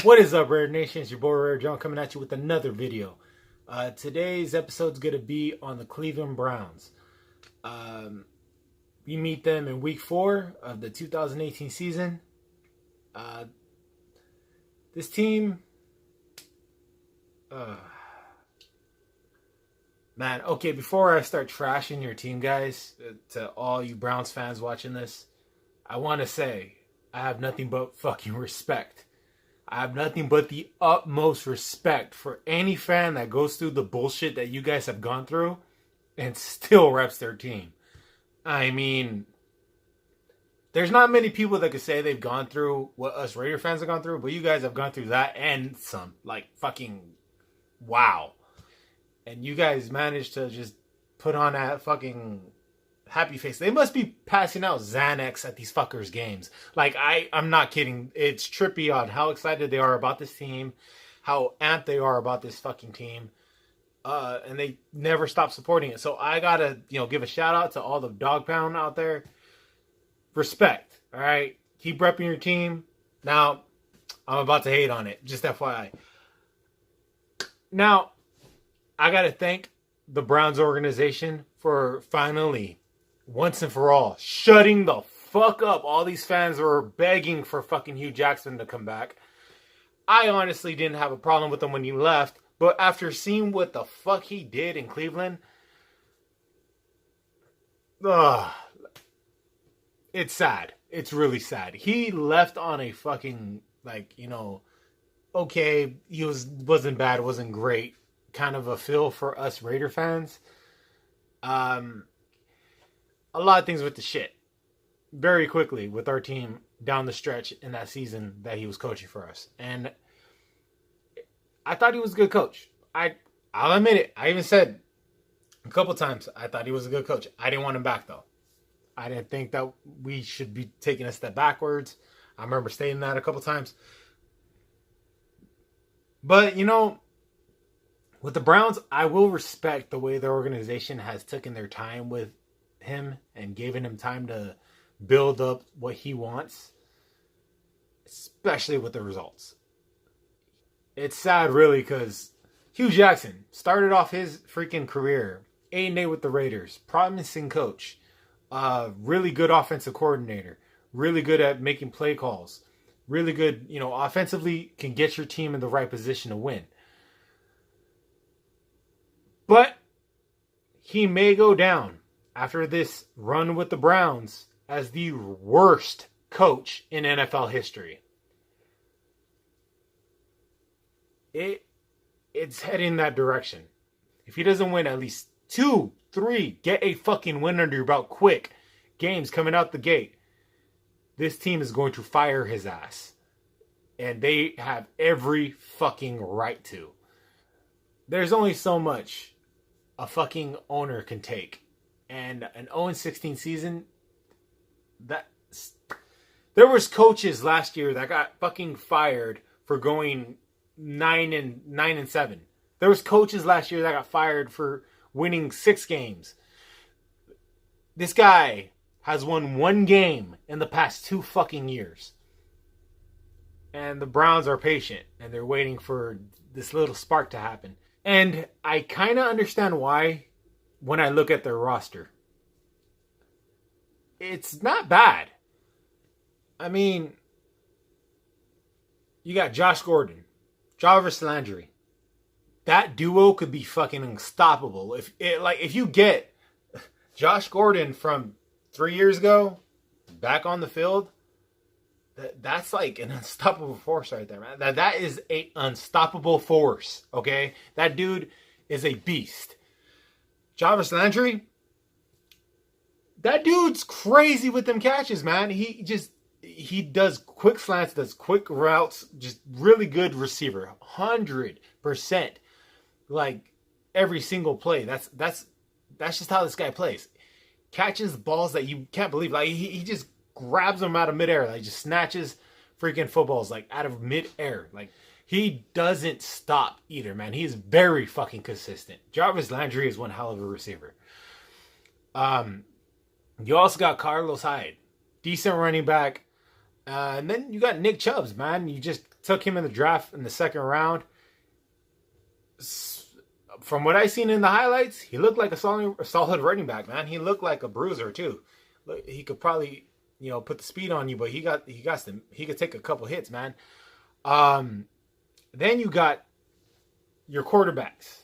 What is up, Rare Nation? It's your boy Rare John coming at you with another video. Today's episode is going to be on the Cleveland Browns. We meet them in week 4 of the 2018 season. This team, man, okay, before I start trashing your team, guys, to all you Browns fans watching this, I want to say I have nothing but fucking respect. I have nothing but the utmost respect for any fan that goes through the bullshit that you guys have gone through and still reps their team. I mean, there's not many people that could say they've gone through what us Raider fans have gone through, but you guys have gone through that and some. Like, fucking wow. And you guys managed to just put on that fucking happy face. They must be passing out Xanax at these fuckers' games. Like, I'm not kidding. It's trippy on how excited they are about this team, how amped they are about this fucking team. And they never stop supporting it. So I gotta, give a shout out to all the dog pound out there. Respect. All right. Keep repping your team. Now, I'm about to hate on it. Just FYI. Now, I gotta thank the Browns organization for finally, once and for all, shutting the fuck up. All these fans were begging for fucking Hugh Jackson to come back. I honestly didn't have a problem with him when he left, but after seeing what the fuck he did in Cleveland, it's sad. It's really sad. He left on a fucking, okay, he wasn't bad, wasn't great, kind of a feel for us Raider fans. A lot of things with the shit very quickly with our team down the stretch in that season that he was coaching for us. And I thought he was a good coach. I'll admit it. I even said a couple times I thought he was a good coach. I didn't want him back, though. I didn't think that we should be taking a step backwards. I remember stating that a couple times. But, with the Browns, I will respect the way their organization has taken their time with him and given him time to build up what he wants, especially with the results. It's sad, really, because Hugh Jackson started off his freaking career 8-8 with the Raiders, promising coach, really good offensive coordinator, really good at making play calls, really good, offensively can get your team in the right position to win. But he may go down after this run with the Browns as the worst coach in NFL history. It's heading that direction. If he doesn't win at least 2, 3, get a fucking win under your belt quick, games coming out the gate, this team is going to fire his ass. And they have every fucking right to. There's only so much a fucking owner can take. And an 0-16 season, there was coaches last year that got fucking fired for going 9-7. There was coaches last year that got fired for winning 6 games. This guy has won 1 game in the past 2 fucking years. And the Browns are patient and they're waiting for this little spark to happen. And I kind of understand why when I look at their roster. It's not bad. I mean, you got Josh Gordon, Jarvis Landry. That duo could be fucking unstoppable. If you get Josh Gordon from 3 years ago back on the field, that's like an unstoppable force right there, man. That is an unstoppable force, okay? That dude is a beast. Jarvis Landry, that dude's crazy with them catches, man. He does quick slants, does quick routes, just really good receiver. 100%. Like every single play. That's just how this guy plays. Catches balls that you can't believe. Like he just grabs them out of midair, like just snatches freaking footballs like out of midair. Like he doesn't stop either, man. He's very fucking consistent. Jarvis Landry is one hell of a receiver. You also got Carlos Hyde, decent running back. And then you got Nick Chubbs, man. You just took him in the draft in the second round. From what I seen in the highlights, he looked like a solid running back, man. He looked like a bruiser too. He could probably, put the speed on you, but he could take a couple hits, man. Then you got your quarterbacks.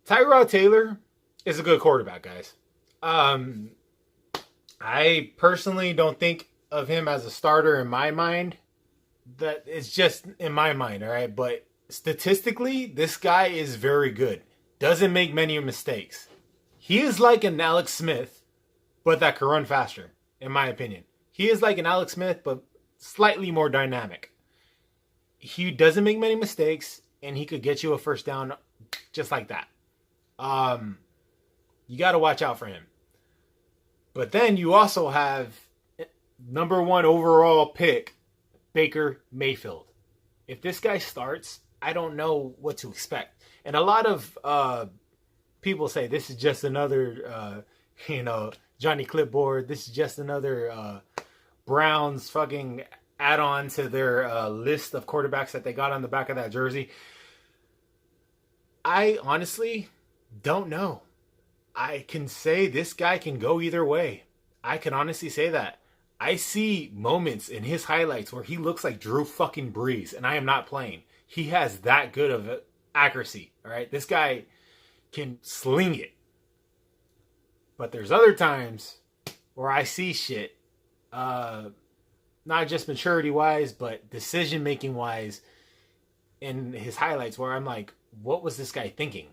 Tyrod Taylor is a good quarterback, guys. I personally don't think of him as a starter in my mind. That it's just in my mind, all right? But statistically, this guy is very good. Doesn't make many mistakes. He is like an Alex Smith, but that can run faster, in my opinion. He is like an Alex Smith, but slightly more dynamic. He doesn't make many mistakes, and he could get you a first down just like that. You got to watch out for him. But then you also have number 1 overall pick, Baker Mayfield. If this guy starts, I don't know what to expect. And a lot of people say this is just another, Johnny Clipboard. This is just another Browns fucking add-on to their list of quarterbacks that they got on the back of that jersey. I honestly don't know. I can say this guy can go either way. I can honestly say that. I see moments in his highlights where he looks like Drew fucking Brees, and I am not playing. He has that good of accuracy, all right? This guy can sling it. But there's other times where I see shit, not just maturity-wise, but decision-making-wise in his highlights where I'm like, what was this guy thinking?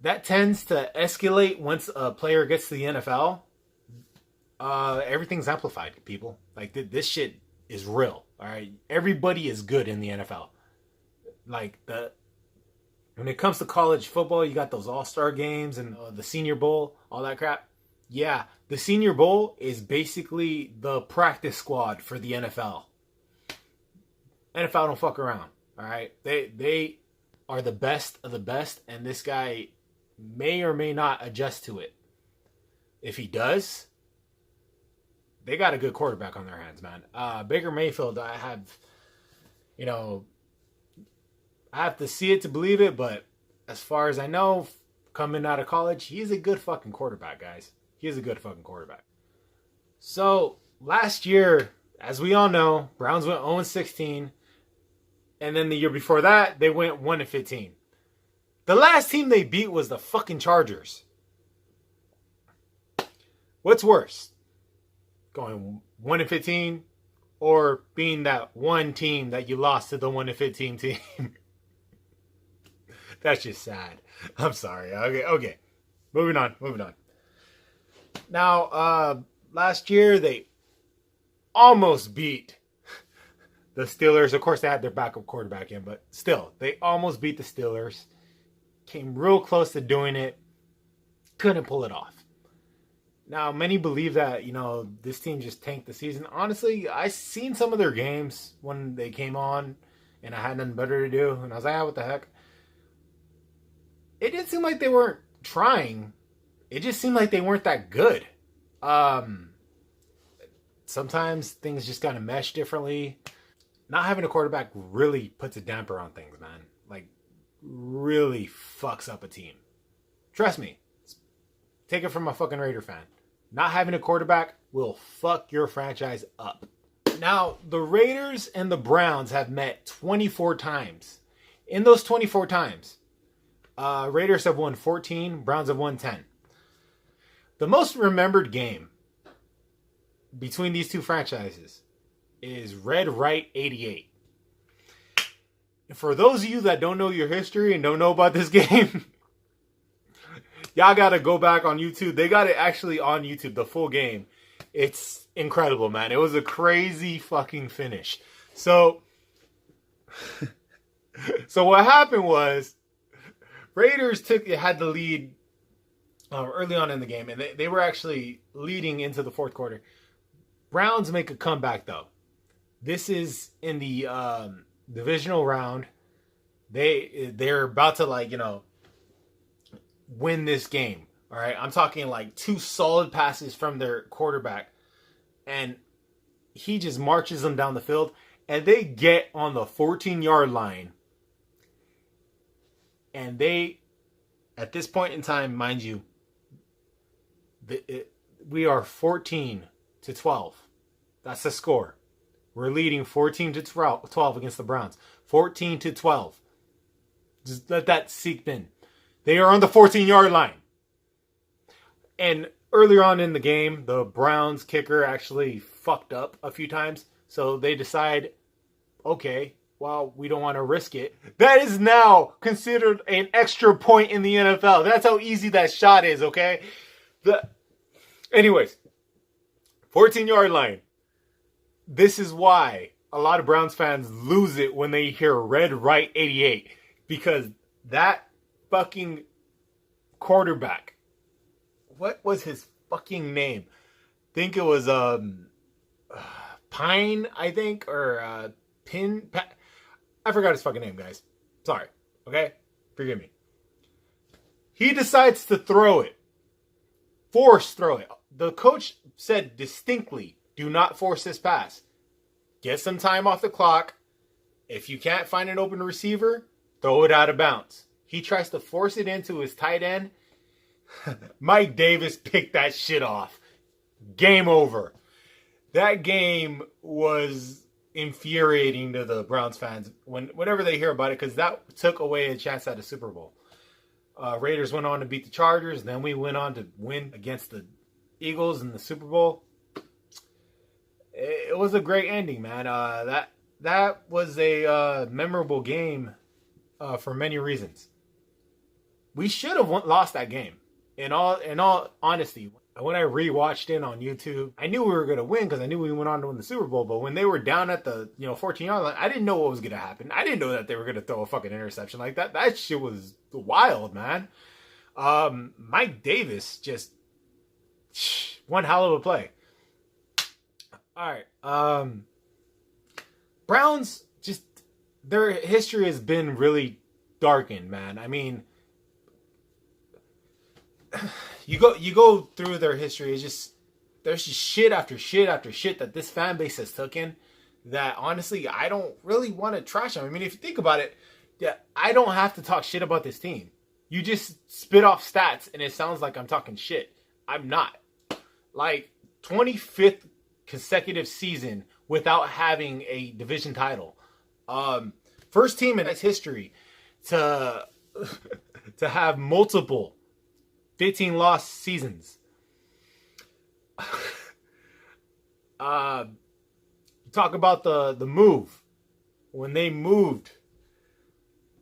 That tends to escalate once a player gets to the NFL. Everything's amplified, people. Like, this shit is real, all right? Everybody is good in the NFL. Like, when it comes to college football, you got those all-star games and the Senior Bowl, all that crap. Yeah, the Senior Bowl is basically the practice squad for the NFL. NFL don't fuck around, all right? They are the best of the best, and this guy may or may not adjust to it. If he does, they got a good quarterback on their hands, man. Baker Mayfield, I have to see it to believe it, but as far as I know, coming out of college, he's a good fucking quarterback, guys. He is a good fucking quarterback. So, last year, as we all know, Browns went 0-16, and then the year before that, they went 1-15. The last team they beat was the fucking Chargers. What's worse? Going 1-15 or being that one team that you lost to the 1-15 team? That's just sad. I'm sorry. Okay. Moving on. Now, last year they almost beat the Steelers. Of course, they had their backup quarterback in, but still, they almost beat the Steelers. Came real close to doing it. Couldn't pull it off. Now, many believe that, this team just tanked the season. Honestly, I seen some of their games when they came on, and I had nothing better to do. And I was like, what the heck? It didn't seem like they weren't trying. It just seemed like they weren't that good. Sometimes things just kind of mesh differently. Not having a quarterback really puts a damper on things, man. Like, really fucks up a team. Trust me. Take it from a fucking Raider fan. Not having a quarterback will fuck your franchise up. Now, the Raiders and the Browns have met 24 times. In those 24 times, Raiders have won 14, Browns have won 10. The most remembered game between these two franchises is Red Right 88. For those of you that don't know your history and don't know about this game, y'all gotta go back on YouTube. They got it actually on YouTube, the full game. It's incredible, man. It was a crazy fucking finish. So what happened was, Raiders had the lead early on in the game, and they were actually leading into the fourth quarter. Browns make a comeback, though. This is in the divisional round. They're about to, win this game. All right, I'm talking like 2 solid passes from their quarterback, and he just marches them down the field. and they get on the 14-yard line, and they, at this point in time, mind you, we are 14-12. That's the score. We're leading 14-12 against the Browns. 14-12. Just let that sink in. They are on the 14-yard line. And earlier on in the game, the Browns kicker actually fucked up a few times. So they decide, okay, well, we don't want to risk it. That is now considered an extra point in the NFL. That's how easy that shot is, okay? Anyways, 14-yard line. This is why a lot of Browns fans lose it when they hear Red Right 88. Because that fucking quarterback, what was his fucking name? I think it was Pine, I think, or I forgot his fucking name, guys. Sorry, okay? Forgive me. He decides to throw it. Force throw it. The coach said distinctly, do not force this pass. Get some time off the clock. If you can't find an open receiver, throw it out of bounds. He tries to force it into his tight end. Mike Davis picked that shit off. Game over. That game was infuriating to the Browns fans whenever they hear about it, because that took away a chance at a Super Bowl. Raiders went on to beat the Chargers. Then we went on to win against the Eagles in the Super Bowl. It was a great ending, man. That was a memorable game for many reasons. We should have lost that game. In all honesty, when I rewatched it on YouTube, I knew we were going to win because I knew we went on to win the Super Bowl. But when they were down at the 14-yard line, I didn't know what was going to happen. I didn't know that they were going to throw a fucking interception like that. That shit was wild, man. Mike Davis just one hell of a play. All right. Browns, just their history has been really darkened, man. I mean, you go through their history, there's just shit after shit after shit that this fan base has taken that honestly I don't really want to trash them. I mean, if you think about it, yeah, I don't have to talk shit about this team. You just spit off stats and it sounds like I'm talking shit. I'm not. Like 25th consecutive season without having a division title. First team in its history to have multiple 15-loss seasons. Talk about the move. When they moved,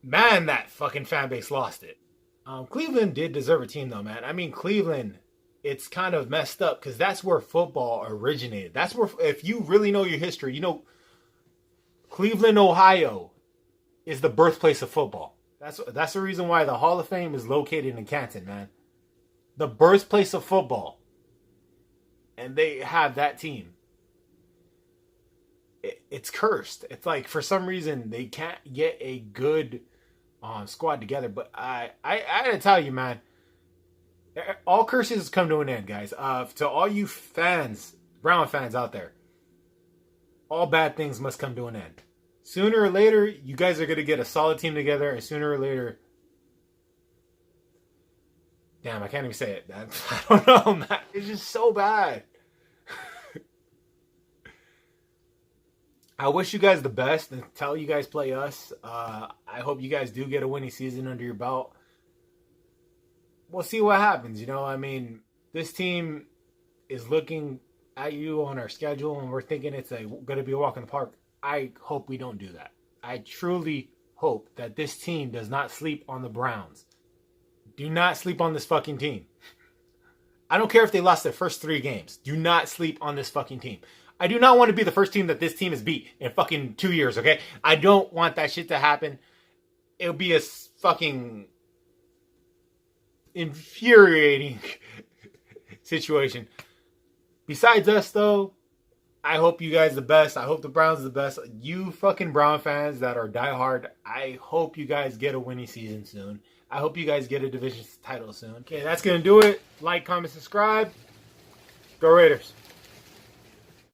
man, that fucking fan base lost it. Cleveland did deserve a team, though, man. I mean, Cleveland, it's kind of messed up because that's where football originated. That's where, if you really know your history, Cleveland, Ohio is the birthplace of football. That's the reason why the Hall of Fame is located in Canton, man. The birthplace of football. And they have that team. It's cursed. It's like, for some reason, they can't get a good squad together. But I gotta tell you, man, all curses come to an end, guys. To all you fans, Brown fans out there, all bad things must come to an end. Sooner or later, you guys are going to get a solid team together, and sooner or later... Damn, I can't even say it, man. I don't know, man. It's just so bad. I wish you guys the best until you guys play us. I hope you guys do get a winning season under your belt. We'll see what happens, I mean, this team is looking at you on our schedule, and we're thinking it's going to be a walk in the park. I hope we don't do that. I truly hope that this team does not sleep on the Browns. Do not sleep on this fucking team. I don't care if they lost their first 3 games. Do not sleep on this fucking team. I do not want to be the first team that this team has beat in fucking 2 years, okay? I don't want that shit to happen. It'll be a fucking infuriating situation. Besides us, though, I hope you guys the best. I hope the Browns the best. You fucking Brown fans that are diehard, I hope you guys get a winning season soon. I hope you guys get a division title soon. Okay, that's going to do it. Like, comment, subscribe. Go Raiders.